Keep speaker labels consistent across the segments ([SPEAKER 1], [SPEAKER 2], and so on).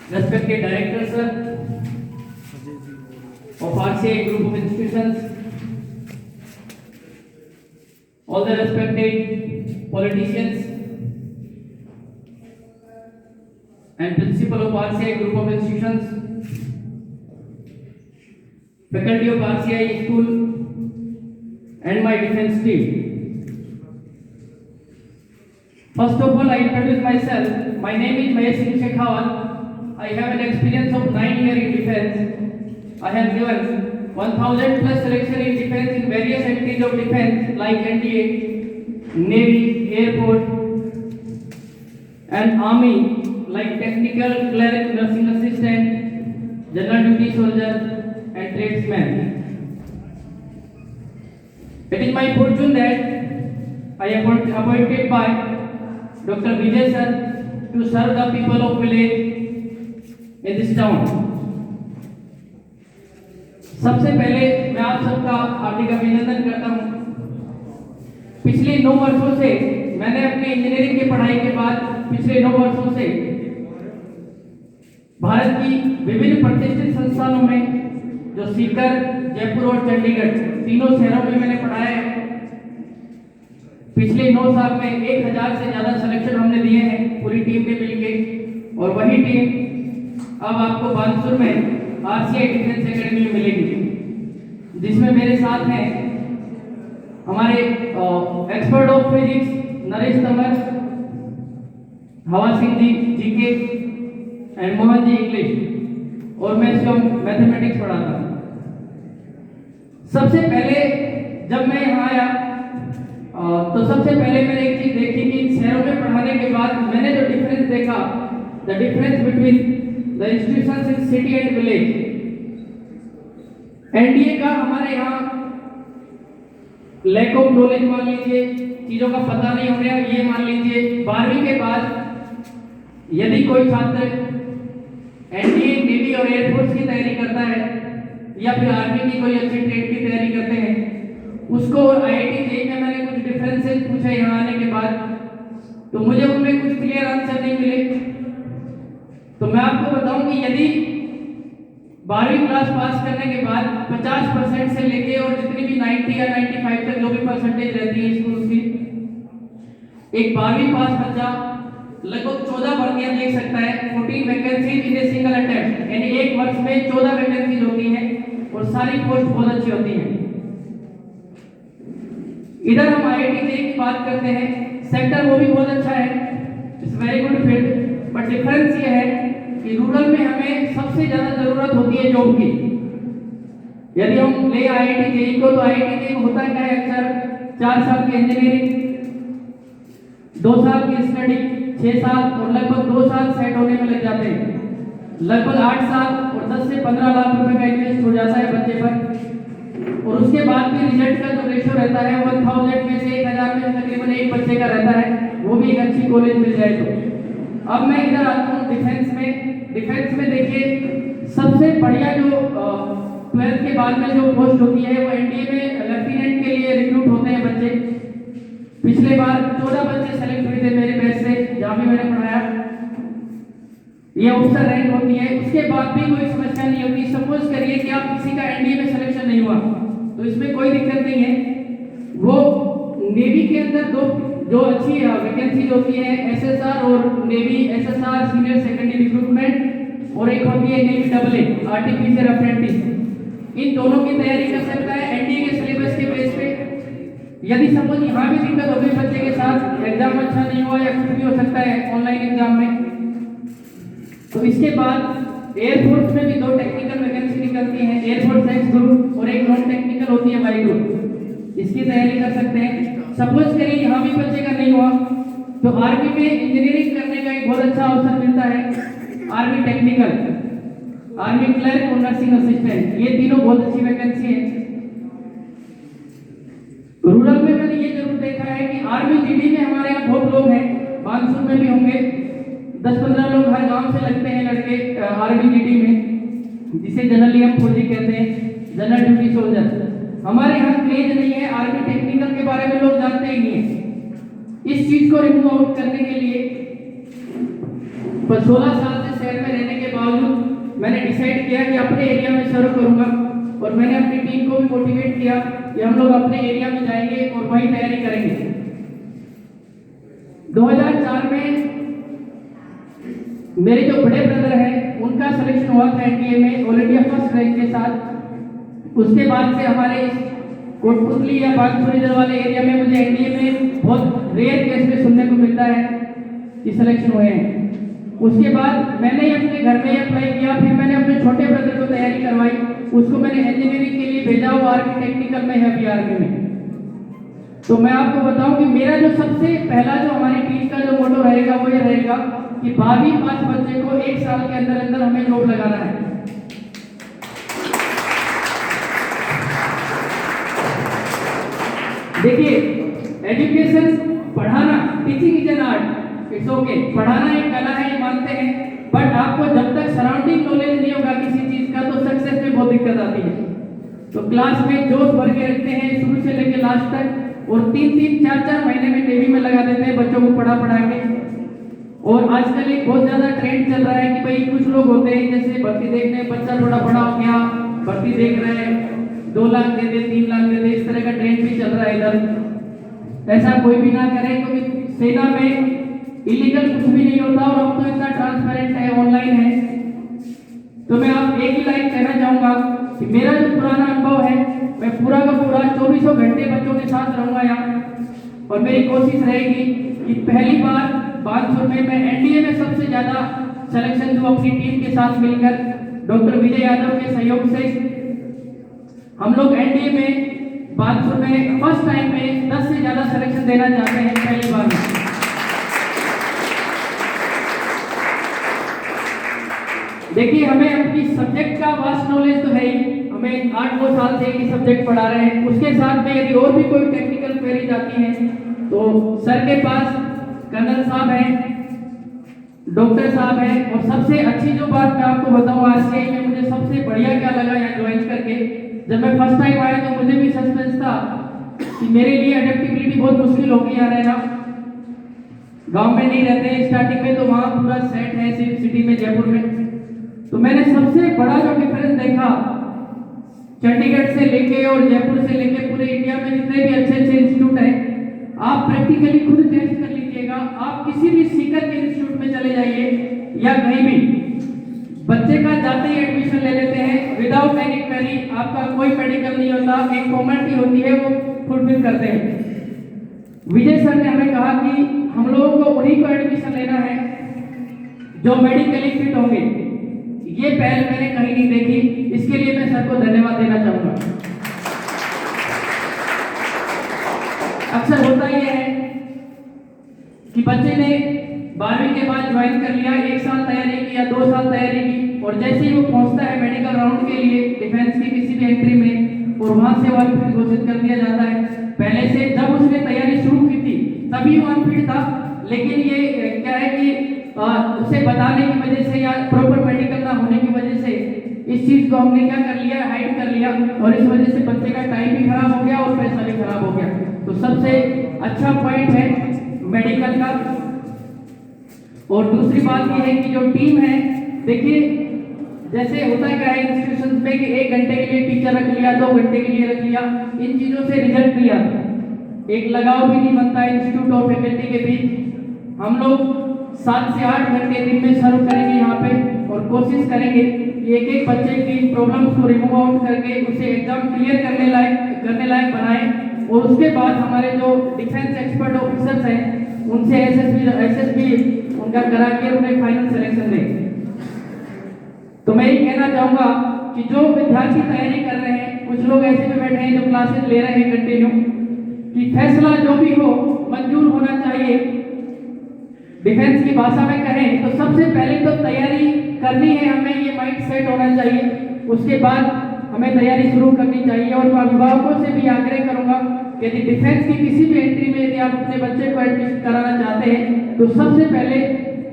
[SPEAKER 1] Respected Director Sir of RCI Group of Institutions, all the respected politicians and principal of RCI Group of Institutions, faculty of RCI School and my defense team. First of all, I introduce myself. My name is Mahesh Singh Shekhawat. I have an experience of 9 years in defense. I have given 1000 plus selection in defense in various entities of defense like NDA, Navy, Air Force and Army like technical clerk, nursing assistant, general duty soldier and tradesman. It is my fortune that I am appointed by Dr. Vijay sir to serve the people of village in this town. सबसे पहले मैं आप सबका हार्दिक अभिनंदन करता हूँ। पिछले 9 वर्षों से मैंने अपनी इंजीनियरिंग की पढ़ाई के बाद पिछले 9 वर्षों से भारत की विभिन्न प्रतिष्ठित संस्थानों में जो सीकर, जयपुर और चंडीगढ़ तीनों शहरों में मैंने पढ़ाया है। पिछले 9 साल में 1000 से ज्यादा सिलेक्शन हमने दिए हैं पूरी टीम ने मिलकर, और वही टीम अब आपको बानसूर में आरसीआई डिफेंस एकेडमी में मिलेगी, जिसमें मेरे साथ हैं हमारे expert of physics Naresh Tanwar, Hawa Singh ji GK and Mohan ji English, और मैं स्वयं मैथमेटिक्स पढ़ाता हूँ। सबसे पहले जब मैं यहाँ आया तो सबसे पहले मैंने एक चीज देखी कि शहरों में पढ़ाने के बाद मैंने जो डिफरेंस देखा, the difference between the institutions in city and village. NDA का हमारे यहाँ लैक ऑफ नॉलेज मान लीजिए, चीजों का पता नहीं हो रहा ये मान लीजिए। 12वीं के बाद यदि कोई छात्र एनडीए, नेवी और एयरफोर्स की तैयारी करता है या फिर आर्मी की कोई अच्छी ट्रेड की तैयारी करते हैं, उसको आईआईटी जेईई में मैंने कुछ डिफरेंसेस पूछे यहाँ आने के बाद, तो मुझे उनमें कुछ क्लियर आंसर नहीं मिले। तो मैं आपको बताऊं कि यदि 12वीं क्लास पास करने के बाद 50% से लेके और जितनी भी 90 या 95 तक जो भी परसेंटेज रहती है स्कूल की, एक 12वीं पास बच्चा लगभग 14 भर्तियां देख सकता है। 14 vacancies in a single attempt, यानी एक वर्ष में 14 वैकेंसीज होती हैं और सारी पोस्ट बहुत अच्छी होती हैं। इधर हम आईआईटी जेईई की बात करते हैं, सेक्टर वो भी बहुत अच्छा है, it's very good field, but difference ये है कि रूरल में हमें सबसे ज्यादा जरूरत होती है जॉब की। यदि हम ले आईआईटी जेईई को, तो आईआईटी जेईई में होता क्या है, अक्सर 4 साल की इंजीनियरिंग, 2 साल की स्टडी, 6 साल और लगभग 2 साल सेट होने में लग जाते हैं। लगभग 8 साल और 10 से 15 लाख रुपए का इन्वेस्ट हो जाता है बच्चे पर, और उसके बाद भी रिजल्ट का जो रेशियो रहता है 1000 में से 1000 में तकरीबन एक बच्चे का रहता है, वो भी एक अच्छी कॉलेज मिल जाए तो। अब मैं इधर आता हूँ डिफेंस में। डिफेंस में देखिए सबसे बढ़िया जो 12th के बाद में जो पोस्ट होती है वो एनडीए में लेफ्टिनेंट के लिए रिक्रूट होते हैं बच्चे। पिछले बार 14 बच्चे सेलेक्ट हुए थे मेरे बैच से, जहाँ भी मैंने पढ़ाया। ये ऑफिसर रैंक होती है, उसके बाद भी कोई समस्या नहीं होती। सपोज करिए कि आप किसी का एनडीए में सिलेक्शन नहीं हुआ, तो इसमें कोई दिक्कत नहीं है। वो नेवी के अंदर जो अच्छी वैकेंसीज होती है, एसएसआर और navy SSR senior secondary recruitment, और एक होती है नेवी AA आर्टिफिशियल अप्रेंटिस, इन दोनों की तैयारी कर सकता है एनडीए के सिलेबस के बेस पे। यदि सपोज यहाँ भी दिक्कत हो गई बच्चे के साथ, एग्जाम अच्छा नहीं हुआ या कुछ भी हो सकता है ऑनलाइन एग्जाम में, तो इसके बाद एयरफोर्स में भी 2 टेक्निकल वैकेंसी निकलती है, एयरफोर्स एक्स ग्रुप और एक नॉन टेक्निकल होती है वाई ग्रुप, इसकी तैयारी कर सकते हैं। सपोज करिए यहाँ भी बच्चे का नहीं हुआ, तो आर्मी में इंजीनियरिंग करने का एक बहुत अच्छा अवसर मिलता है, आर्मी टेक्निकल, आर्मी क्लर्क और नर्सिंग असिस्टेंट, ये तीनों बहुत अच्छी वैकेंसी है। रूरल में मैंने ये जरूर देखा है कि आर्मी जीडी में हमारे यहाँ बहुत लोग हैं, बानसूर में भी होंगे, 10-15 लोग हर गांव से लगते हैं लड़के आर्मी जीडी में, जिसे जनरली हम फौजी कहते हैं, जनरल ड्यूटी सोल्जर। हमारे यहाँ क्रेज नहीं है, आर्मी टेक्निकल के बारे में लोग जानते ही नहीं है। इस चीज को रिमूव आउट करने के लिए पर 16 साल से शहर में रहने के बावजूद मैंने डिसाइड किया कि अपने एरिया में शुरू करूंगा, और मैंने अपनी टीम को भी मोटिवेट किया कि हम लोग अपने एरिया में जाएंगे और वहीं तैयारी करेंगे। 2004 में मेरे जो बड़े ब्रदर हैं उनका सिलेक्शन हुआ था एनडीए में ऑल इंडिया फर्स्ट रैंक के साथ। उसके बाद से हमारे इस कोटपुतली या बागसुरी वाले एरिया में मुझे एनडीए में बहुत रेयर केस में सुनने को मिलता है कि सिलेक्शन हुए हैं। उसके बाद मैंने ही अपने घर में अप्लाई किया, फिर मैंने अपने छोटे ब्रदर को तैयारी करवाई, उसको मैंने इंजीनियरिंग के लिए भेजा, वो आर्मी टेक्निकल में है, अभी आर्मी में। तो मैं आपको बताऊं कि मेरा जो सबसे पहला जो हमारी टीम का जो मोटो रहेगा वो ये रहेगा कि 12वीं पास बच्चे को 1 साल के अंदर अंदर हमें जॉब लगाना है। देखिए, एजुकेशन, पढ़ाना, teaching is an art, it's okay, पढ़ाना एक कला है, ये मानते हैं, बट आपको जब तक सराउंडिंग नॉलेज नहीं होगा किसी चीज का तो सक्सेस में बहुत दिक्कत आती है। तो क्लास में जोश भर के रखते हैं शुरू से लेकर लास्ट तक, और 3-3, 4-4 महीने में नेवी में लगा देते हैं बच्चों को पढ़ा के। और आजकल एक बहुत ज्यादा ट्रेंड चल रहा है कि भाई कुछ लोग होते हैं जैसे भर्ती देखने, बच्चा थोड़ा बड़ा हो गया, भर्ती देख रहे हैं, 2 लाख दे दे, 3 लाख दे दे, इस तरह का ट्रेंड भी चल रहा है इधर। ऐसा कोई भी ना करे, क्योंकि सेना में इलीगल कुछ भी नहीं होता और अब तो इतना ट्रांसपेरेंट है, ऑनलाइन है। तो मैं आप एक ही लाइन कहना चाहूंगा कि मेरा जो पुराना अनुभव है, मैं पूरा का पूरा 24 घंटे बच्चों के साथ रहूंगा यहाँ, और मेरी कोशिश रहेगी कि पहली बार बागसुर में मैं एनडीए में सबसे ज्यादा सिलेक्शन जो अपनी टीम के साथ मिलकर डॉक्टर विजय यादव के सहयोग से हम लोग एनडीए में बागसुर में फर्स्ट टाइम में 10 से ज्यादा सिलेक्शन देना चाहते हैं पहली बार में। देखिए, हमें अपनी सब्जेक्ट का वास्ट नॉलेज तो है ही, हमें 8-9 साल से एक ही सब्जेक्ट पढ़ा रहे हैं। उसके साथ में यदि और भी कोई टेक्निकल क्वेरीज आती है तो सर के पास कर्नल साहब हैं, डॉक्टर साहब हैं, और सबसे अच्छी जो बात मैं आपको बताऊं आरसीआई में मुझे सबसे बढ़िया क्या लगा यहाँ ज्वाइन करके, जब मैं फर्स्ट टाइम आया तो मुझे भी सस्पेंस था कि मेरे लिए अडेप्टेबिलिटी बहुत मुश्किल होगी यहाँ रहना। गांव में नहीं रहते हैं स्टार्टिंग में, तो वहाँ पूरा सेट है सिटी में, जयपुर में। तो मैंने सबसे बड़ा जो डिफरेंस देखा, चंडीगढ़ से लेके और जयपुर से लेके पूरे इंडिया में जितने भी अच्छे अच्छे इंस्टीट्यूट हैं, आप प्रैक्टिकली खुद टेस्ट कर लीजिएगा। आप किसी भी सीकर के इंस्टीट्यूट में चले जाइए या कहीं भी, बच्चे का जाते ही एडमिशन ले लेते हैं विदाउट एनी क्वेरी, आपका कोई मेडिकल नहीं होता, एक फॉर्मेलिटी होती है वो फुलफिल करते हैं। विजय सर ने हमें कहा कि हम लोगों को उन्हीं को एडमिशन लेना है जो मेडिकली फिट होंगे। ये पहल मैंने कहीं नहीं देखी, इसके लिए मैं सर को धन्यवाद देना चाहूंगा। अक्सर होता यह है कि बच्चे ने 12वीं के बाद ज्वाइन कर लिया, 1 साल तैयारी की या 2 साल तैयारी की, और जैसे ही वो पहुंचता है मेडिकल राउंड के लिए डिफेंस की किसी भी एंट्री में, और वहां से वो अनफिट घोषित कर दिया जाता है। पहले से जब उसने तैयारी शुरू की थी तभी वो अनफिट था, लेकिन ये क्या है कि उसे बताने की वजह से या प्रॉपर मेडिकल ना होने की वजह से इस चीज को हमने क्या कर लिया, हाइड कर लिया, और इस वजह से बच्चे का टाइम भी खराब हो गया और पैसा भी खराब हो गया। तो सबसे अच्छा पॉइंट है मेडिकल का। और दूसरी बात यह है कि जो टीम है, देखिए जैसे होता क्या है इंस्टीट्यूशन में कि 1 घंटे के लिए टीचर रख लिया, 2 घंटे के लिए रख लिया, इन चीजों से रिजल्ट नहीं आता, एक लगाव भी नहीं बनता इंस्टीट्यूट और फैकल्टी के बीच। हम लोग 7 से 8 घंटे दिन में सर्व करेंगे यहाँ पे, और कोशिश करेंगे कि एक बच्चे की प्रॉब्लम्स को रिमूव आउट करके उसे एग्जाम क्लियर करने लायक बनाएं, और उसके बाद हमारे जो डिफेंस एक्सपर्ट ऑफिसर्स हैं उनसे एसएसबी उनका करा के उन्हें फाइनल सिलेक्शन दें। तो मैं ये कहना चाहूंगा कि जो विद्यार्थी तैयारी कर रहे हैं, कुछ लोग ऐसे भी बैठे हैं जो क्लासेस ले रहे हैं कंटिन्यू, कि फैसला जो भी हो मंजूर होना चाहिए। डिफेंस की भाषा में कहें तो सबसे पहले तो तैयारी करनी है, हमें ये माइंड सेट होना चाहिए, उसके बाद हमें तैयारी शुरू करनी चाहिए। और मैं अभिभावकों से भी आग्रह करूंगा कि यदि डिफेंस की किसी भी एंट्री में यदि आप अपने बच्चे को एडमिशन कराना चाहते हैं तो सबसे पहले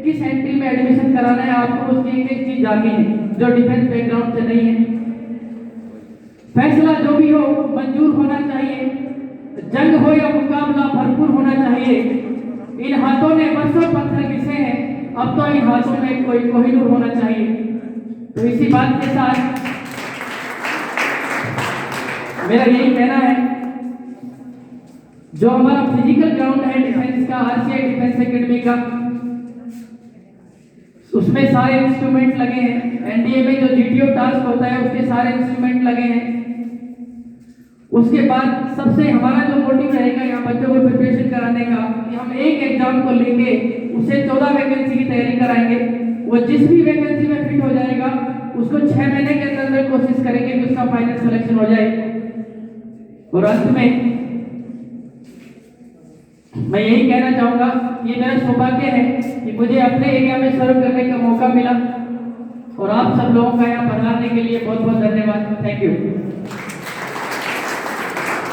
[SPEAKER 1] किस एंट्री में एडमिशन कराना है आपको उसकी एक चीज जाननी है, जो डिफेंस बैकग्राउंड से नहीं है। फैसला जो भी हो मंजूर होना चाहिए, जंग हो या मुकाबला भरपूर होना चाहिए। इन हाथों ने बरसों पत्थर घिसे हैं, अब तो इन हाथों में कोई कोहिनूर होना चाहिए। तो इसी बात के साथ मेरा यही कहना है, जो हमारा फिजिकल ग्राउंड है डिफेंस का, आरसीआई डिफेंस एकेडमी का, उसमें सारे इंस्ट्रूमेंट लगे हैं। एनडीए में जो जीटीओ टास्क होता है उसके सारे इंस्ट्रूमेंट लगे हैं। उसके बाद सबसे हमारा जो मोटिव रहेगा यहाँ बच्चों को प्रिपरेशन कराने का, कि हम एक एग्जाम को लेके उसे 14 वैकेंसी की तैयारी कराएंगे। वो जिस भी वैकेंसी में फिट हो जाएगा उसको 6 महीने के अंदर कोशिश करेंगे कि उसका फाइनल सिलेक्शन हो जाए। और अंत में मैं यही कहना चाहूंगा, ये मेरा सौभाग्य है कि मुझे अपने एरिया में सर्व करने का मौका मिला, और आप सब लोगों का यहाँ पधारने के लिए बहुत बहुत धन्यवाद। Thank you.